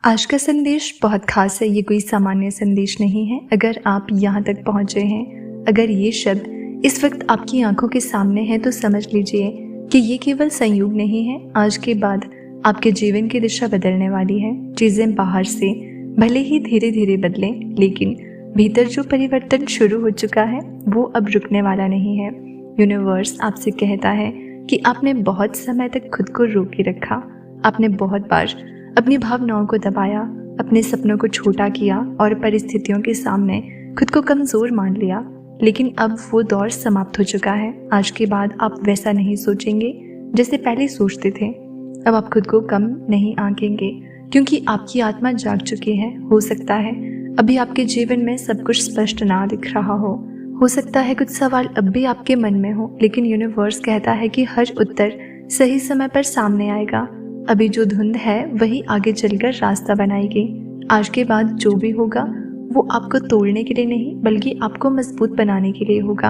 आज का संदेश बहुत खास है। ये कोई सामान्य संदेश नहीं है। अगर आप यहाँ तक पहुँचे हैं, अगर ये शब्द इस वक्त आपकी आंखों के सामने हैं, तो समझ लीजिए कि ये केवल संयोग नहीं है। आज के बाद आपके जीवन की दिशा बदलने वाली है। चीज़ें बाहर से भले ही धीरे धीरे बदलें, लेकिन भीतर जो परिवर्तन शुरू हो चुका है वो अब रुकने वाला नहीं है। यूनिवर्स आपसे कहता है कि आपने बहुत समय तक खुद को रोके रखा। आपने बहुत बार अपनी भावनाओं को दबाया, अपने सपनों को छोटा किया और परिस्थितियों के सामने खुद को कमज़ोर मान लिया। लेकिन अब वो दौर समाप्त हो चुका है। आज के बाद आप वैसा नहीं सोचेंगे जैसे पहले सोचते थे। अब आप खुद को कम नहीं आंकेंगे, क्योंकि आपकी आत्मा जाग चुकी है। हो सकता है अभी आपके जीवन में सब कुछ स्पष्ट ना दिख रहा हो सकता है कुछ सवाल अब भी आपके मन में हो, लेकिन यूनिवर्स कहता है कि हर उत्तर सही समय पर सामने आएगा। अभी जो धुंध है वही आगे चलकर रास्ता बनाएगी। आज के बाद जो भी होगा वो आपको तोड़ने के लिए नहीं, बल्कि आपको मजबूत बनाने के लिए होगा।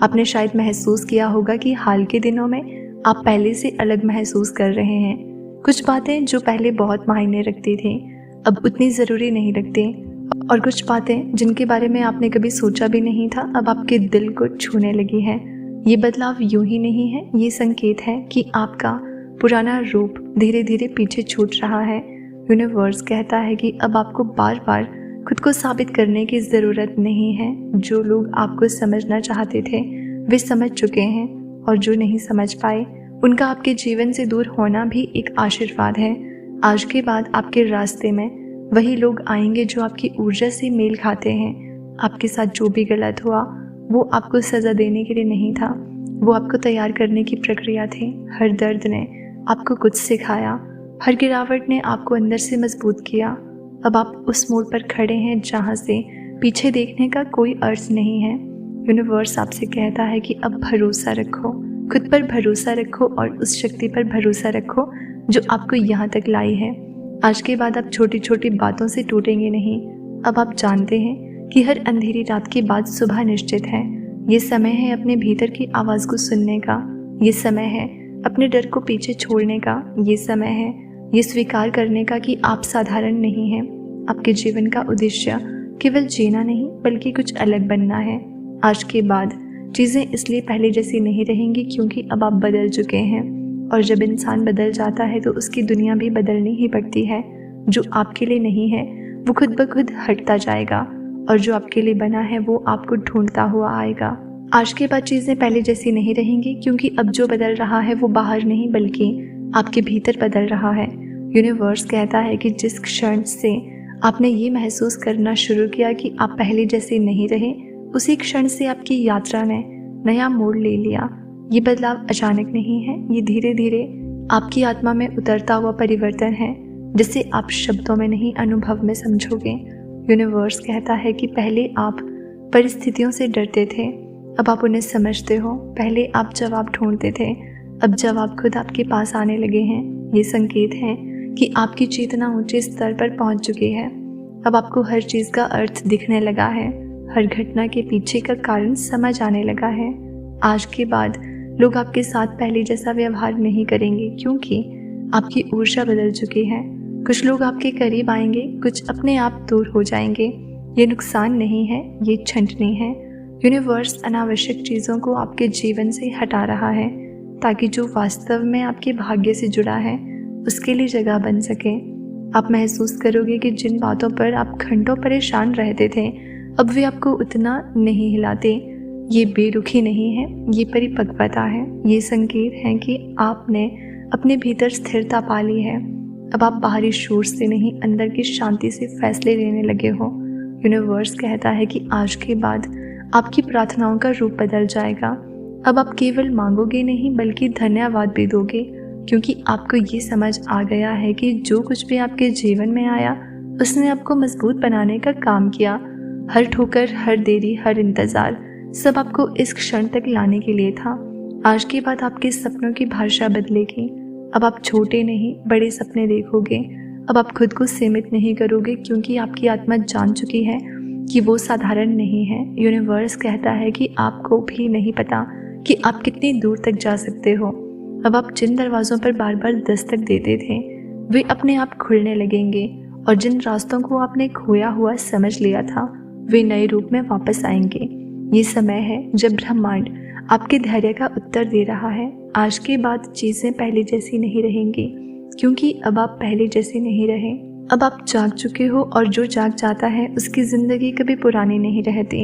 आपने शायद महसूस किया होगा कि हाल के दिनों में आप पहले से अलग महसूस कर रहे हैं। कुछ बातें जो पहले बहुत मायने रखती थी अब उतनी ज़रूरी नहीं लगती, और कुछ बातें जिनके बारे में आपने कभी सोचा भी नहीं था अब आपके दिल को छूने लगी है। ये बदलाव यूं ही नहीं है, ये संकेत है कि आपका पुराना रूप धीरे धीरे पीछे छूट रहा है। यूनिवर्स कहता है कि अब आपको बार बार खुद को साबित करने की ज़रूरत नहीं है। जो लोग आपको समझना चाहते थे वे समझ चुके हैं, और जो नहीं समझ पाए उनका आपके जीवन से दूर होना भी एक आशीर्वाद है। आज के बाद आपके रास्ते में वही लोग आएंगे जो आपकी ऊर्जा से मेल खाते हैं। आपके साथ जो भी गलत हुआ वो आपको सज़ा देने के लिए नहीं था, वो आपको तैयार करने की प्रक्रिया थी। हर दर्द ने आपको कुछ सिखाया, हर गिरावट ने आपको अंदर से मजबूत किया। अब आप उस मोड़ पर खड़े हैं जहाँ से पीछे देखने का कोई अर्थ नहीं है। यूनिवर्स आपसे कहता है कि अब भरोसा रखो, खुद पर भरोसा रखो और उस शक्ति पर भरोसा रखो जो आपको यहाँ तक लाई है। आज के बाद आप छोटी छोटी बातों से टूटेंगे नहीं। अब आप जानते हैं कि हर अंधेरी रात के बाद सुबह निश्चित है। ये समय है अपने भीतर की आवाज़ को सुनने का। ये समय है अपने डर को पीछे छोड़ने का। ये समय है ये स्वीकार करने का कि आप साधारण नहीं हैं। आपके जीवन का उद्देश्य केवल जीना नहीं, बल्कि कुछ अलग बनना है। आज के बाद चीज़ें इसलिए पहले जैसी नहीं रहेंगी, क्योंकि अब आप बदल चुके हैं, और जब इंसान बदल जाता है तो उसकी दुनिया भी बदलनी ही पड़ती है। जो आपके लिए नहीं है वो खुद ब खुद हटता जाएगा, और जो आपके लिए बना है वो आपको ढूंढता हुआ आएगा। आज के बाद चीज़ें पहले जैसी नहीं रहेंगी, क्योंकि अब जो बदल रहा है वो बाहर नहीं बल्कि आपके भीतर बदल रहा है। यूनिवर्स कहता है कि जिस क्षण से आपने ये महसूस करना शुरू किया कि आप पहले जैसे नहीं रहे, उसी क्षण से आपकी यात्रा ने नया मोड़ ले लिया। ये बदलाव अचानक नहीं है, ये धीरे धीरे आपकी आत्मा में उतरता हुआ परिवर्तन है, जिसे आप शब्दों में नहीं अनुभव में समझोगे। यूनिवर्स कहता है कि पहले आप परिस्थितियों से डरते थे, अब आप उन्हें समझते हो। पहले आप जवाब ढूंढते थे, अब जवाब खुद आपके पास आने लगे हैं। ये संकेत है कि आपकी चेतना ऊंचे स्तर पर पहुंच चुकी है। अब आपको हर चीज़ का अर्थ दिखने लगा है, हर घटना के पीछे का कारण समझ आने लगा है। आज के बाद लोग आपके साथ पहले जैसा व्यवहार नहीं करेंगे, क्योंकि आपकी ऊर्जा बदल चुकी है। कुछ लोग आपके करीब आएंगे, कुछ अपने आप दूर हो जाएंगे। ये नुकसान नहीं है, ये छंटनी है। यूनिवर्स अनावश्यक चीज़ों को आपके जीवन से हटा रहा है, ताकि जो वास्तव में आपके भाग्य से जुड़ा है उसके लिए जगह बन सके। आप महसूस करोगे कि जिन बातों पर आप घंटों परेशान रहते थे अब वे आपको उतना नहीं हिलाते। ये बेरुखी नहीं है, ये परिपक्वता है। ये संकेत है कि आपने अपने भीतर स्थिरता पा ली है। अब आप बाहरी शोर से नहीं, अंदर की शांति से फैसले लेने लगे हो। यूनिवर्स कहता है कि आज के बाद आपकी प्रार्थनाओं का रूप बदल जाएगा। अब आप केवल मांगोगे नहीं, बल्कि धन्यवाद भी दोगे, क्योंकि आपको ये समझ आ गया है कि जो कुछ भी आपके जीवन में आया उसने आपको मजबूत बनाने का काम किया। हर ठोकर, हर देरी, हर इंतज़ार सब आपको इस क्षण तक लाने के लिए था। आज के बाद आपके सपनों की भाषा बदलेगी। अब आप छोटे नहीं बड़े सपने देखोगे। अब आप खुद को सीमित नहीं करोगे, क्योंकि आपकी आत्मा जान चुकी है कि वो साधारण नहीं है। यूनिवर्स कहता है कि आपको भी नहीं पता कि आप कितनी दूर तक जा सकते हो। अब आप जिन दरवाज़ों पर बार बार दस्तक देते थे वे अपने आप खुलने लगेंगे, और जिन रास्तों को आपने खोया हुआ समझ लिया था वे नए रूप में वापस आएंगे। ये समय है जब ब्रह्मांड आपके धैर्य का उत्तर दे रहा है। आज के बाद चीज़ें पहले जैसी नहीं रहेंगी, क्योंकि अब आप पहले जैसे नहीं रहे। अब आप जाग चुके हो और जो जाग जाता है उसकी ज़िंदगी कभी पुरानी नहीं रहती।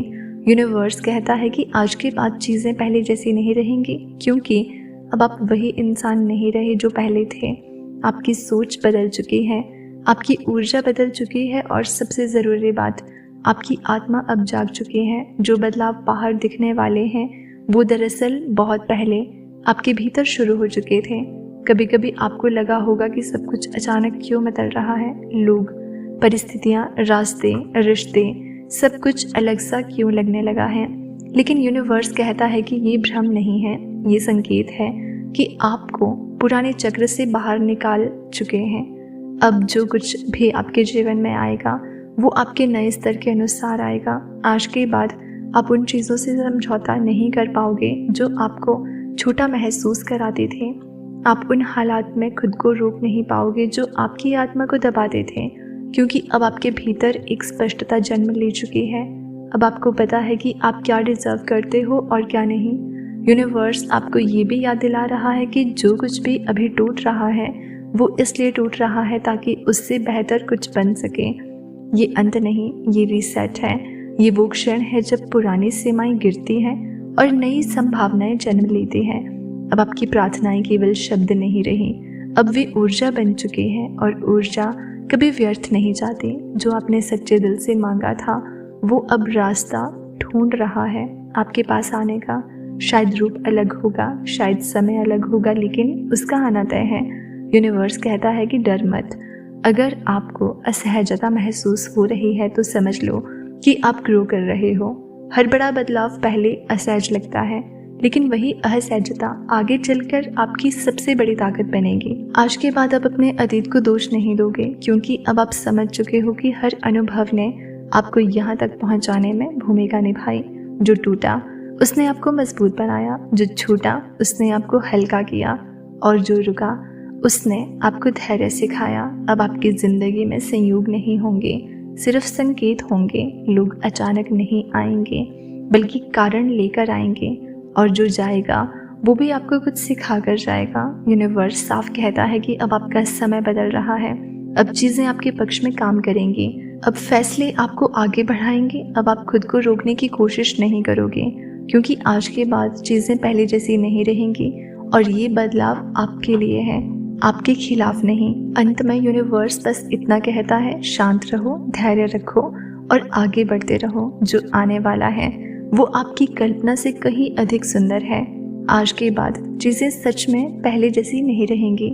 यूनिवर्स कहता है कि आज के बाद चीज़ें पहले जैसी नहीं रहेंगी, क्योंकि अब आप वही इंसान नहीं रहे जो पहले थे। आपकी सोच बदल चुकी है, आपकी ऊर्जा बदल चुकी है और सबसे ज़रूरी बात, आपकी आत्मा अब जाग चुकी है। जो बदलाव बाहर दिखने वाले हैं वो दरअसल बहुत पहले आपके भीतर शुरू हो चुके थे। कभी कभी आपको लगा होगा कि सब कुछ अचानक क्यों बदल रहा है, लोग, परिस्थितियाँ, रास्ते, रिश्ते, सब कुछ अलग सा क्यों लगने लगा है। लेकिन यूनिवर्स कहता है कि ये भ्रम नहीं है, ये संकेत है कि आपको पुराने चक्र से बाहर निकाल चुके हैं। अब जो कुछ भी आपके जीवन में आएगा वो आपके नए स्तर के अनुसार आएगा। आज के बाद आप उन चीज़ों से समझौता नहीं कर पाओगे जो आपको छोटा महसूस कराते थे। आप उन हालात में खुद को रोक नहीं पाओगे जो आपकी आत्मा को दबाते थे, क्योंकि अब आपके भीतर एक स्पष्टता जन्म ले चुकी है। अब आपको पता है कि आप क्या डिजर्व करते हो और क्या नहीं। यूनिवर्स आपको ये भी याद दिला रहा है कि जो कुछ भी अभी टूट रहा है वो इसलिए टूट रहा है ताकि उससे बेहतर कुछ बन सके। ये अंत नहीं, ये रीसेट है। ये वो क्षण है जब पुरानी सीमाएं गिरती हैं और नई संभावनाएं जन्म लेती हैं। अब आपकी प्रार्थनाएं केवल शब्द नहीं रही, अब वे ऊर्जा बन चुकी है और ऊर्जा कभी व्यर्थ नहीं जाती। जो आपने सच्चे दिल से मांगा था वो अब रास्ता ढूंढ रहा है आपके पास आने का। शायद रूप अलग होगा, शायद समय अलग होगा, लेकिन उसका आना तय है। यूनिवर्स कहता है कि डर मत। अगर आपको असहजता महसूस हो रही है तो समझ लो कि आप ग्रो कर रहे हो। हर बड़ा बदलाव पहले असहज लगता है, लेकिन वही असहजता आगे चलकर आपकी सबसे बड़ी ताकत बनेगी। आज के बाद आप अपने अतीत को दोष नहीं दोगे, क्योंकि अब आप समझ चुके हो कि हर अनुभव ने आपको यहाँ तक पहुँचाने में भूमिका निभाई। जो टूटा उसने आपको मजबूत बनाया, जो छूटा उसने आपको हल्का किया और जो रुका उसने आपको धैर्य सिखाया। अब आपकी ज़िंदगी में संयोग नहीं होंगे, सिर्फ संकेत होंगे। लोग अचानक नहीं आएंगे बल्कि कारण लेकर आएंगे, और जो जाएगा वो भी आपको कुछ सिखा कर जाएगा। यूनिवर्स साफ कहता है कि अब आपका समय बदल रहा है। अब चीज़ें आपके पक्ष में काम करेंगी, अब फैसले आपको आगे बढ़ाएंगे। अब आप खुद को रोकने की कोशिश नहीं करोगे, क्योंकि आज के बाद चीज़ें पहले जैसी नहीं रहेंगी और ये बदलाव आपके लिए है, आपके खिलाफ नहीं। अंत में यूनिवर्स बस इतना कहता है, शांत रहो, धैर्य रखो और आगे बढ़ते रहो। जो आने वाला है वो आपकी कल्पना से कहीं अधिक सुंदर है। आज के बाद चीज़ें सच में पहले जैसी नहीं रहेंगी।